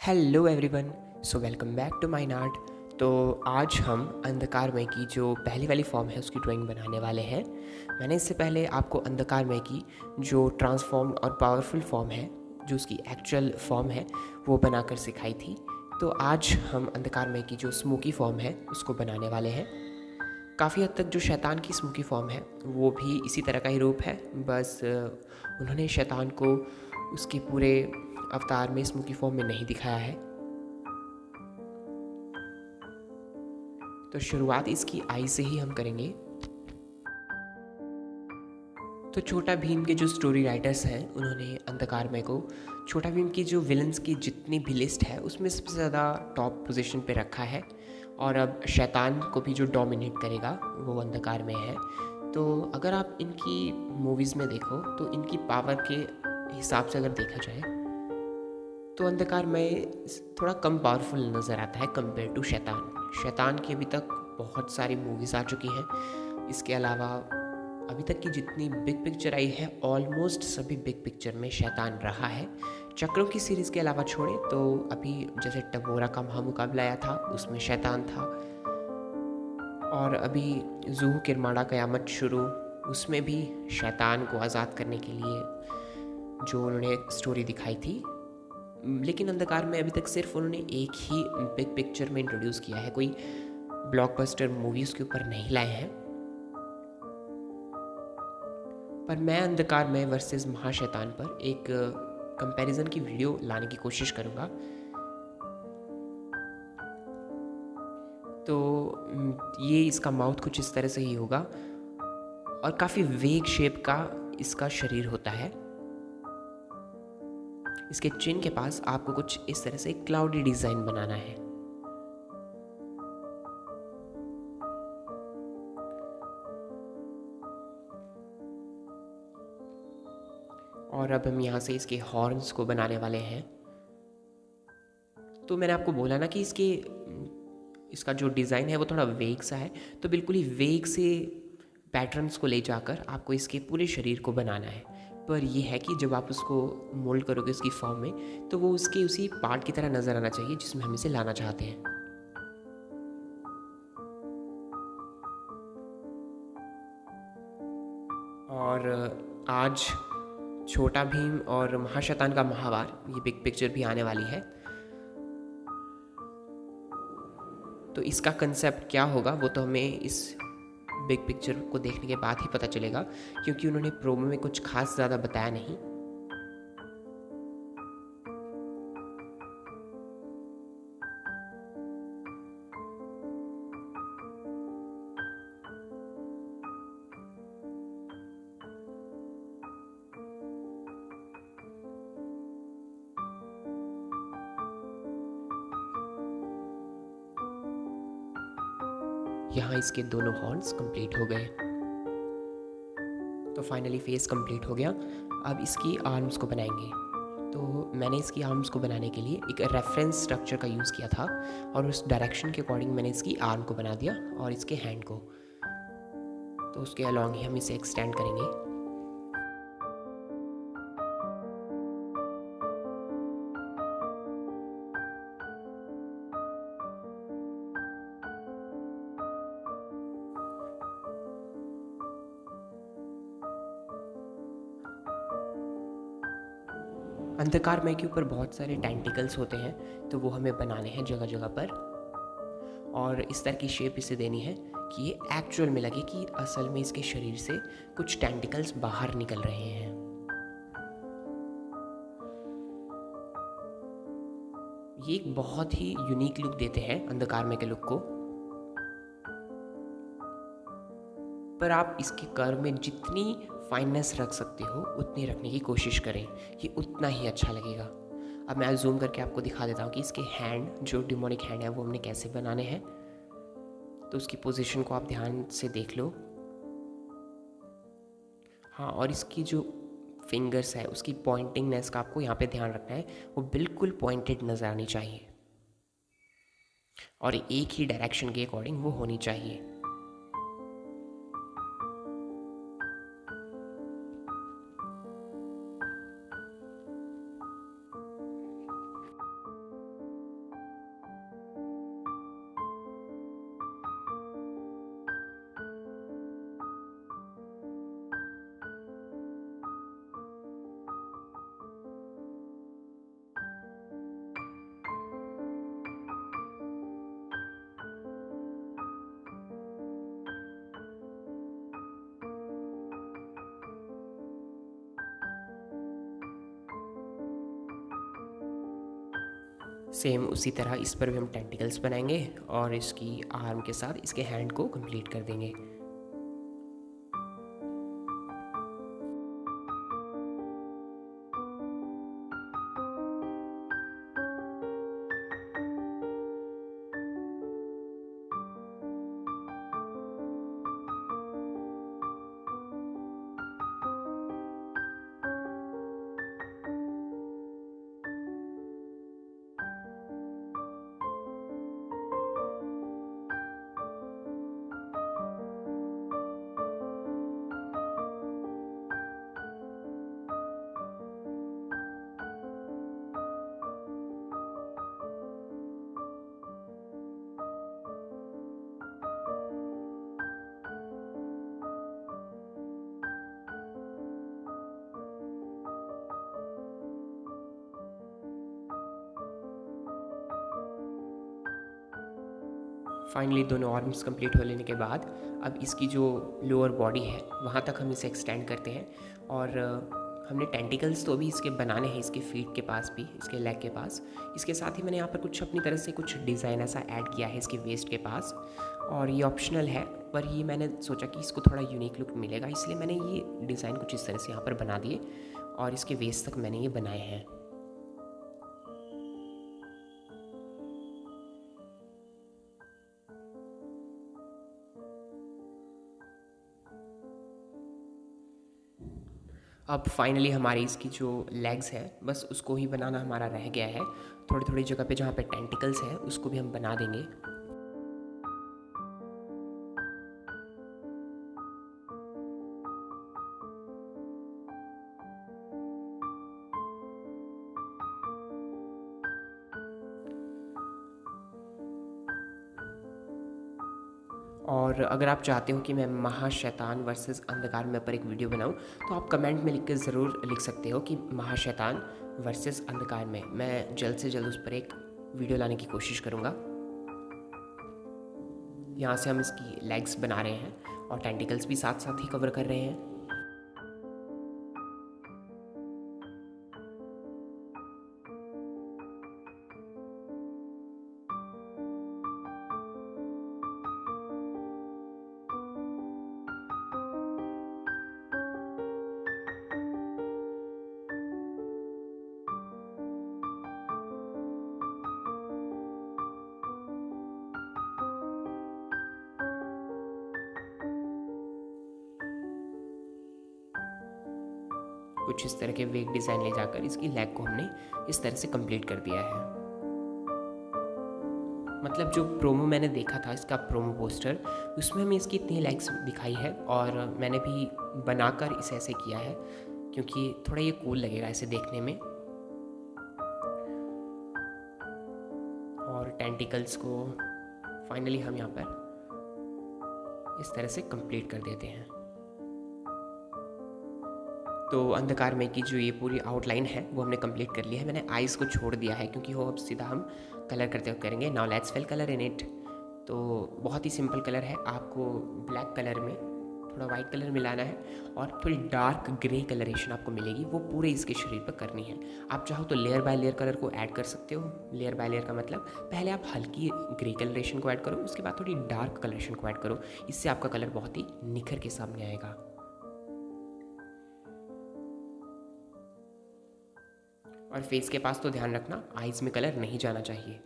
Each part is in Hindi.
Hello everyone. So welcome back to my art. तो आज हम अंधकारमय की जो पहली वाली फॉर्म है उसकी ड्राइंग बनाने वाले हैं। मैंने इससे पहले आपको अंधकारमय की जो ट्रांसफॉर्म और पावरफुल फॉर्म है, जो उसकी एक्चुअल फॉर्म है, वो बनाकर सिखाई थी। तो आज हम अंधकारमय की जो स्मोकी फॉर्म है उसको बनाने वाले हैं। काफ़ी हद तक जो शैतान की स्मोकी फॉर्म है वो भी इसी तरह का ही रूप है, बस उन्होंने शैतान को उसके पूरे अवतार में स्मोकी फॉर्म में नहीं दिखाया है। तो शुरुआत इसकी आई से ही हम करेंगे। तो छोटा भीम के जो स्टोरी राइटर्स हैं उन्होंने अंधकारमय को छोटा भीम की जो विलन्स की जितनी भी लिस्ट है उसमें सबसे ज़्यादा टॉप पोजीशन पे रखा है। और अब शैतान को भी जो डोमिनेट करेगा वो अंधकारमय है। तो अगर आप इनकी मूवीज़ में देखो तो इनकी पावर के हिसाब से अगर देखा जाए तो अंधकारमय थोड़ा कम पावरफुल नज़र आता है कंपेयर टू शैतान। शैतान की अभी तक बहुत सारी मूवीज़ आ चुकी हैं। इसके अलावा अभी तक की जितनी बिग पिक्चर आई है ऑलमोस्ट सभी बिग पिक्चर में शैतान रहा है। चक्रों की सीरीज़ के अलावा छोड़े तो अभी जैसे टबोरा का महामुकाबला आया था उसमें शैतान था, और अभी जूहू किरमाड़ा कयामत शुरू उसमें भी शैतान को आज़ाद करने के लिए जो उन्होंने स्टोरी दिखाई थी। लेकिन अंधकार में अभी तक सिर्फ उन्होंने एक ही बिग पिक्चर में इंट्रोड्यूस किया है, कोई ब्लॉकबस्टर मूवी उसके ऊपर नहीं लाए हैं। पर मैं अंधकार में वर्सेस महाशैतान पर एक कंपैरिजन की वीडियो लाने की कोशिश करूँगा। तो ये इसका माउथ कुछ इस तरह से ही होगा और काफ़ी वेग शेप का इसका शरीर होता है। इसके चिन के पास आपको कुछ इस तरह से क्लाउडी डिज़ाइन बनाना है। और अब हम यहाँ से इसके हॉर्न्स को बनाने वाले हैं। तो मैंने आपको बोला ना कि इसका जो डिज़ाइन है वो थोड़ा वेग सा है, तो बिल्कुल ही वेग से पैटर्न्स को ले जाकर आपको इसके पूरे शरीर को बनाना है। पर यह है कि जब आप उसको मोल्ड करोगे उसकी फॉर्म में तो वो उसके उसी पार्ट की तरह नज़र आना चाहिए जिसमें हम इसे लाना चाहते हैं। और आज छोटा भीम और महाशैतान का महावार ये बिग पिक्चर भी आने वाली है। तो इसका कंसेप्ट क्या होगा वो तो हमें इस बिग पिक्चर को देखने के बाद ही पता चलेगा, क्योंकि उन्होंने प्रोमो में कुछ खास ज़्यादा बताया नहीं। यहाँ इसके दोनों हॉर्न्स कंप्लीट हो गए। तो फाइनली फेस कंप्लीट हो गया। अब इसकी आर्म्स को बनाएंगे। तो मैंने इसकी आर्म्स को बनाने के लिए एक रेफरेंस स्ट्रक्चर का यूज़ किया था और उस डायरेक्शन के अकॉर्डिंग मैंने इसकी आर्म को बना दिया और इसके हैंड को। तो उसके अलॉन्ग ही हम इसे एक्सटेंड करेंगे। अंधकारमय के ऊपर बहुत सारे टेंटिकल्स होते हैं, तो वो हमें बनाने हैं जगह जगह पर, और इस तरह की शेप इसे देनी है कि ये एक्चुअल में लगे कि असल में इसके शरीर से कुछ टेंटिकल्स बाहर निकल रहे हैं। ये एक बहुत ही यूनिक लुक देते हैं अंधकारमय के लुक को। पर आप इसके कर्व में जितनी फाइननेस रख सकते हो उतनी रखने की कोशिश करें, ये उतना ही अच्छा लगेगा। अब मैं जूम करके आपको दिखा देता हूँ कि इसके हैंड, जो डिमोनिक हैंड है, वो हमने कैसे बनाने हैं। तो उसकी पोजीशन को आप ध्यान से देख लो। हाँ, और इसकी जो फिंगर्स है उसकी पॉइंटिंगनेस का आपको यहाँ पे ध्यान रखना है, वो बिल्कुल पॉइंटेड नज़र आनी चाहिए और एक ही डायरेक्शन के अकॉर्डिंग वो होनी चाहिए। सेम उसी तरह इस पर भी हम टेंटिकल्स बनाएंगे और इसकी आर्म के साथ इसके हैंड को कंप्लीट कर देंगे। फाइनली दोनों आर्म्स कंप्लीट हो लेने के बाद अब इसकी जो लोअर बॉडी है वहाँ तक हम इसे एक्सटेंड करते हैं। और हमने टेंटिकल्स तो अभी इसके बनाने हैं, इसके फीट के पास भी, इसके लेग के पास। इसके साथ ही मैंने यहाँ पर कुछ अपनी तरह से कुछ डिज़ाइन ऐसा ऐड किया है इसके वेस्ट के पास, और ये ऑप्शनल है, पर ये मैंने सोचा कि इसको थोड़ा यूनिक लुक मिलेगा, इसलिए मैंने ये डिज़ाइन कुछ इस तरह से यहाँ पर बना दिए और इसके वेस्ट तक मैंने ये बनाए हैं। अब फाइनली हमारी इसकी जो लेग्स है बस उसको ही बनाना हमारा रह गया है। थोड़ी थोड़ी जगह पे जहाँ पे टेंटिकल्स है उसको भी हम बना देंगे। और अगर आप चाहते हो कि मैं महाशैतान वर्सेस अंधकार में पर एक वीडियो बनाऊं तो आप कमेंट में लिख कर ज़रूर लिख सकते हो कि महाशैतान वर्सेस अंधकार में। मैं जल्द से जल्द उस पर एक वीडियो लाने की कोशिश करूंगा। यहाँ से हम इसकी लेग्स बना रहे हैं और टेंटिकल्स भी साथ साथ ही कवर कर रहे हैं। कुछ इस तरह के वेग डिज़ाइन ले जाकर इसकी लेग को हमने इस तरह से कंप्लीट कर दिया है। मतलब जो प्रोमो मैंने देखा था, इसका प्रोमो पोस्टर, उसमें हमें इसकी इतनी लेग्स दिखाई है और मैंने भी बनाकर इसे ऐसे किया है क्योंकि थोड़ा ये कूल लगेगा ऐसे देखने में। और टेंटिकल्स को फाइनली हम यहाँ पर इस तरह से कंप्लीट कर देते हैं। तो अंधकार में की जो ये पूरी आउटलाइन है वो हमने कंप्लीट कर लिया है। मैंने आइज़ को छोड़ दिया है क्योंकि वो अब सीधा हम कलर करते हुए करेंगे। Now let's fill colour in it. तो बहुत ही सिंपल कलर है, आपको ब्लैक कलर में थोड़ा वाइट कलर मिलाना है और थोड़ी डार्क ग्रे कलरेशन आपको मिलेगी, वो पूरे इसके शरीर पर करनी है। आप चाहो तो लेयर बाय लेयर कलर को ऐड कर सकते हो। लेयर बाय लेयर का मतलब पहले आप हल्की ग्रे कलरेशन को ऐड करो, उसके बाद थोड़ी डार्क कलरेशन को ऐड करो। इससे आपका कलर बहुत ही निखर के सामने आएगा। और फेस के पास तो ध्यान रखना आईज में कलर नहीं जाना चाहिए।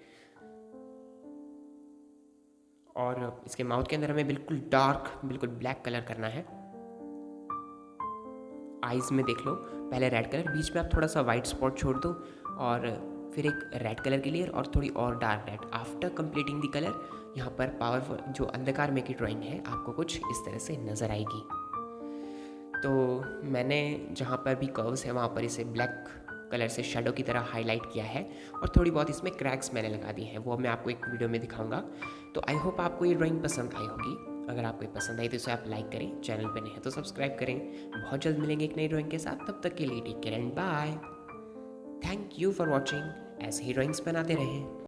और इसके माउथ के अंदर हमें बिल्कुल डार्क, बिल्कुल ब्लैक कलर करना है। आईज में देख लो, पहले रेड कलर, बीच में आप थोड़ा सा वाइट स्पॉट छोड़ दो और फिर एक रेड कलर की लेयर और थोड़ी और dark red. After completing the colour, यहाँ पर पावरफुल जो अंधकार में की ड्राइंग है आपको कुछ इस तरह से नज़र आएगी। तो मैंने जहाँ पर भी कर्व्स है वहाँ पर इसे ब्लैक कलर से शेडो की तरह हाईलाइट किया है और थोड़ी बहुत इसमें क्रैक्स मैंने लगा दी हैं, वो मैं आपको एक वीडियो में दिखाऊंगा। तो आई होप आपको ये ड्राइंग पसंद आई होगी। अगर आपको ये पसंद आई तो इसे आप लाइक करें, चैनल पे नए हैं तो सब्सक्राइब करें। बहुत जल्द मिलेंगे एक नई ड्राइंग के साथ, तब तक के लिए take care and bye. Thank you for watching. ऐसे ही ड्राइंग्स बनाते रहें।